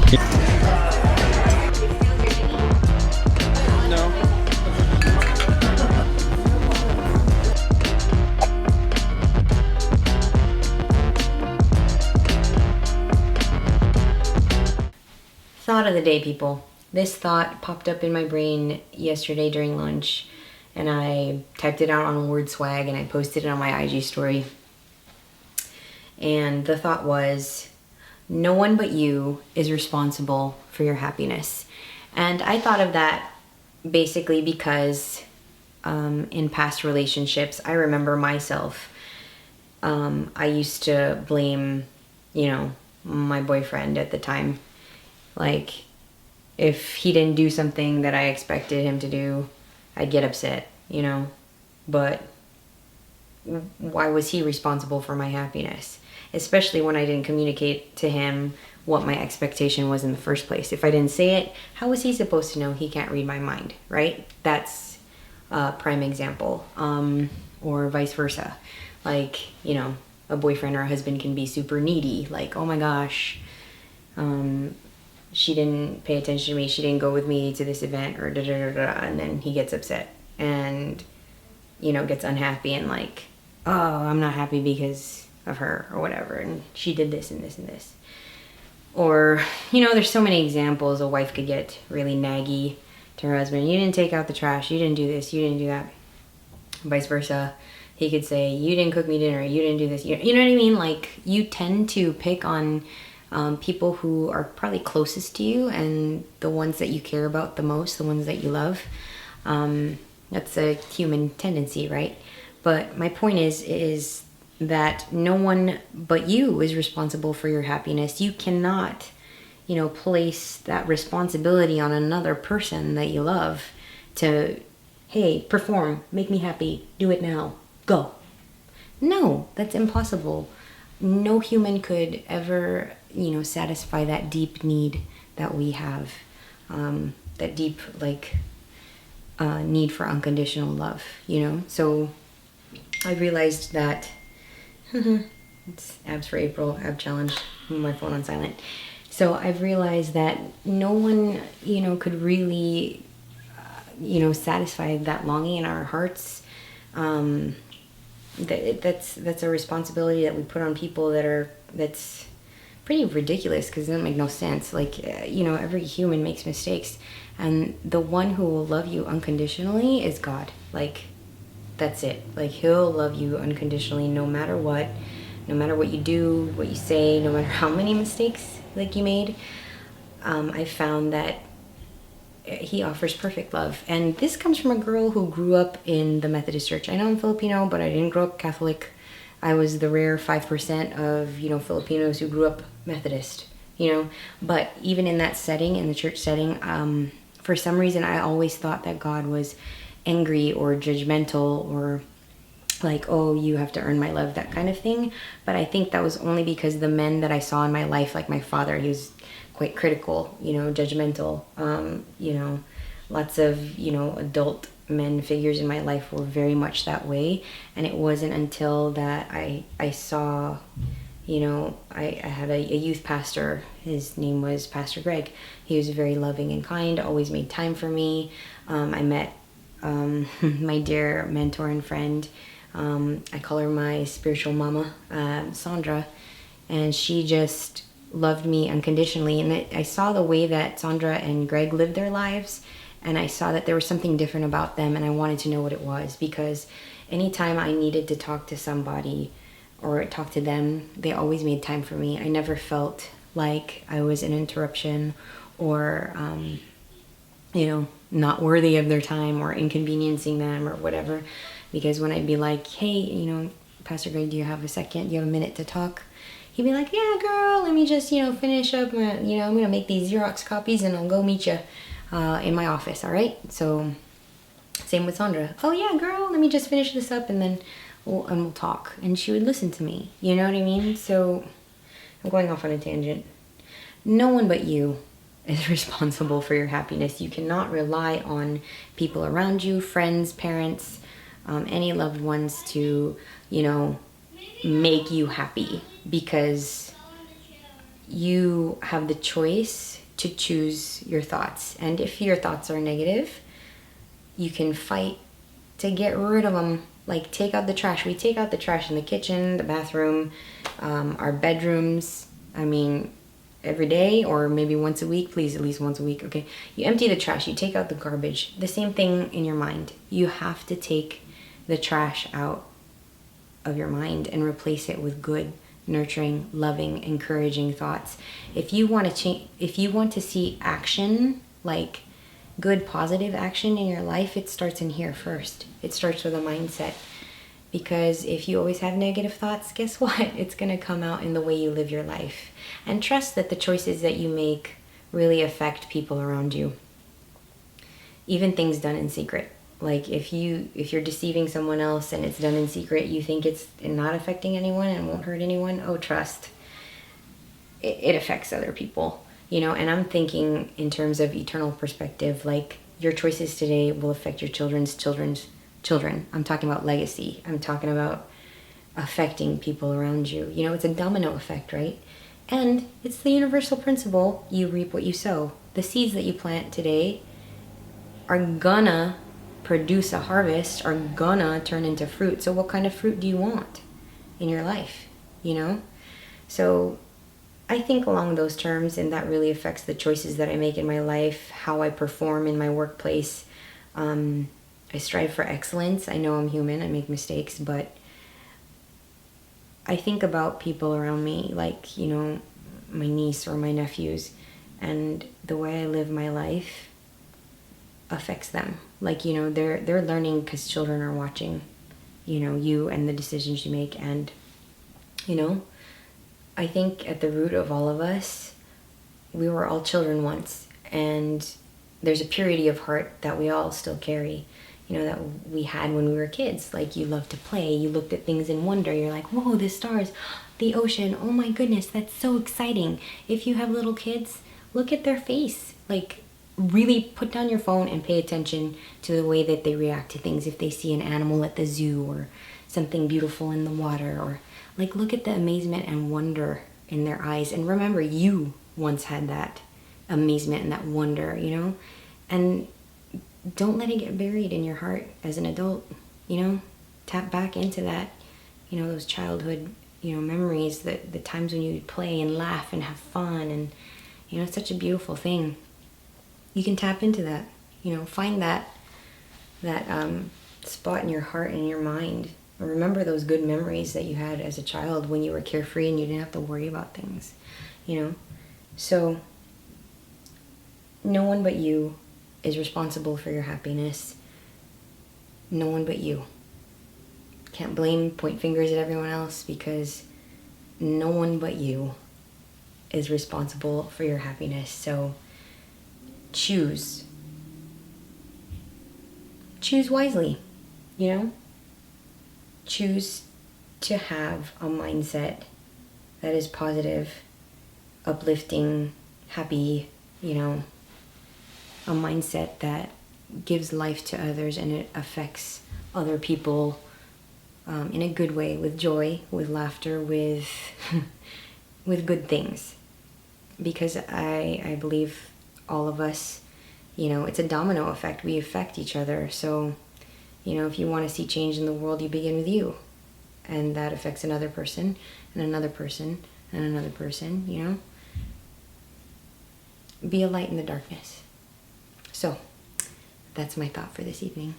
Thought of the day, people. This thought popped up in my brain yesterday during lunch, and I typed it out on WordSwag and I posted it on my IG story. And the thought was, no one but you is responsible for your happiness. And I thought of that basically because in past relationships, I remember myself, I used to blame, my boyfriend at the time. Like, if he didn't do something that I expected him to do, I'd get upset, But why was he responsible for my happiness? Especially when I didn't communicate to him what my expectation was in the first place. If I didn't say it, how was he supposed to know? He can't read my mind, right? That's a prime example. Or vice versa. Like, a boyfriend or a husband can be super needy. Like, oh my gosh, she didn't pay attention to me, she didn't go with me to this event, or da-da-da-da, and then he gets upset and, gets unhappy and like, oh, I'm not happy because of her or whatever, and she did this and this and this. Or, there's so many examples. A wife could get really naggy to her husband. You didn't take out the trash, you didn't do this, you didn't do that. Vice versa. He could say, you didn't cook me dinner, you didn't do this. You know what I mean? Like, you tend to pick on people who are probably closest to you and the ones that you care about the most, the ones that you love. That's a human tendency, right? But my point is that no one but you is responsible for your happiness. You cannot, place that responsibility on another person that you love to, hey, perform, make me happy, do it now, go. No, that's impossible. No human could ever, satisfy that deep need that we have, that deep, need for unconditional love, So I realized that, it's abs for April, ab challenge, my phone on silent. So I've realized that no one, could really, satisfy that longing in our hearts. That's a responsibility that we put on people that's pretty ridiculous because it doesn't make no sense. Like, every human makes mistakes, and the one who will love you unconditionally is God. Like, that's it. Like, he'll love you unconditionally no matter what you do, what you say, no matter how many mistakes you made. I found that he offers perfect love. And this comes from a girl who grew up in the Methodist Church. I know I'm Filipino, but I didn't grow up Catholic. I was the rare 5% of, Filipinos who grew up Methodist, But even in that setting, in the church setting, for some reason, I always thought that God was angry or judgmental or like, oh, you have to earn my love, that kind of thing. But I think that was only because the men that I saw in my life, like my father, he was quite critical, judgmental. Lots of, adult men figures in my life were very much that way. And it wasn't until that I saw, I had a youth pastor. His name was Pastor Greg. He was very loving and kind, always made time for me. I met my dear mentor and friend. I call her my spiritual mama, Sandra, and she just loved me unconditionally. And I saw the way that Sandra and Greg lived their lives, and I saw that there was something different about them, and I wanted to know what it was, because anytime I needed to talk to somebody or talk to them, they always made time for me. I never felt like I was an interruption or, not worthy of their time or inconveniencing them or whatever. Because when I'd be like, hey, Pastor Greg, do you have a second? Do you have a minute to talk? He'd be like, yeah, girl, let me just, finish up. I'm going to make these Xerox copies and I'll go meet you in my office, all right? So same with Sandra. Oh, yeah, girl, let me just finish this up and then we'll talk. And she would listen to me, you know what I mean? So I'm going off on a tangent. No one but you is responsible for your happiness. You cannot rely on people around you, friends, parents, any loved ones to, make you happy, because you have the choice to choose your thoughts. And if your thoughts are negative, you can fight to get rid of them. Like, take out the trash. We take out the trash in the kitchen, the bathroom, our bedrooms. I mean, every day, or maybe once a week. Please, at least once a week, okay? You empty the trash. You take out the garbage. The same thing in your mind. You have to take the trash out of your mind and replace it with good, nurturing, loving, encouraging thoughts. If you want to change, if you want to see action, like good, positive action in your life, it starts in here first. It starts with a mindset. Because if you always have negative thoughts, guess what? It's going to come out in the way you live your life. And trust that the choices that you make really affect people around you. Even things done in secret. Like, if you're deceiving someone else and it's done in secret, you think it's not affecting anyone and won't hurt anyone, oh, trust. It affects other people. You know, and I'm thinking in terms of eternal perspective, like, your choices today will affect your children's children. I'm talking about legacy. I'm talking about affecting people around you. You know, it's a domino effect, right? And it's the universal principle, you reap what you sow. The seeds that you plant today are gonna produce a harvest, are gonna turn into fruit. So what kind of fruit do you want in your life, you know? So I think along those terms, and that really affects the choices that I make in my life, how I perform in my workplace. I strive for excellence. I know I'm human, I make mistakes, but I think about people around me, like, you know, my niece or my nephews, and the way I live my life affects them. Like, you know, they're learning because children are watching, you know, you and the decisions you make. And, you know, I think at the root of all of us, we were all children once, and there's a purity of heart that we all still carry, you know, that we had when we were kids. Like, you loved to play, you looked at things in wonder, you're like, whoa, the stars, the ocean, oh my goodness, that's so exciting. If you have little kids, look at their face. Like, really put down your phone and pay attention to the way that they react to things. If they see an animal at the zoo or something beautiful in the water, or like, look at the amazement and wonder in their eyes. And remember, you once had that amazement and that wonder, you know? And don't let it get buried in your heart as an adult, you know? Tap back into that, you know, those childhood, you know, memories, the times when you would play and laugh and have fun. And, you know, it's such a beautiful thing. You can tap into that, you know, find that spot in your heart and your mind. Remember those good memories that you had as a child when you were carefree and you didn't have to worry about things, you know? So no one but you is responsible for your happiness. No one but you. Can't blame, point fingers at everyone else, because no one but you is responsible for your happiness. So choose wisely, you know? Choose to have a mindset that is positive, uplifting, happy, you know, a mindset that gives life to others and it affects other people in a good way, with joy, with laughter, with with good things. Because I believe all of us, you know, it's a domino effect. We affect each other. So, you know, if you want to see change in the world, you begin with you. And that affects another person, and another person, and another person, you know? Be a light in the darkness. So, that's my thought for this evening.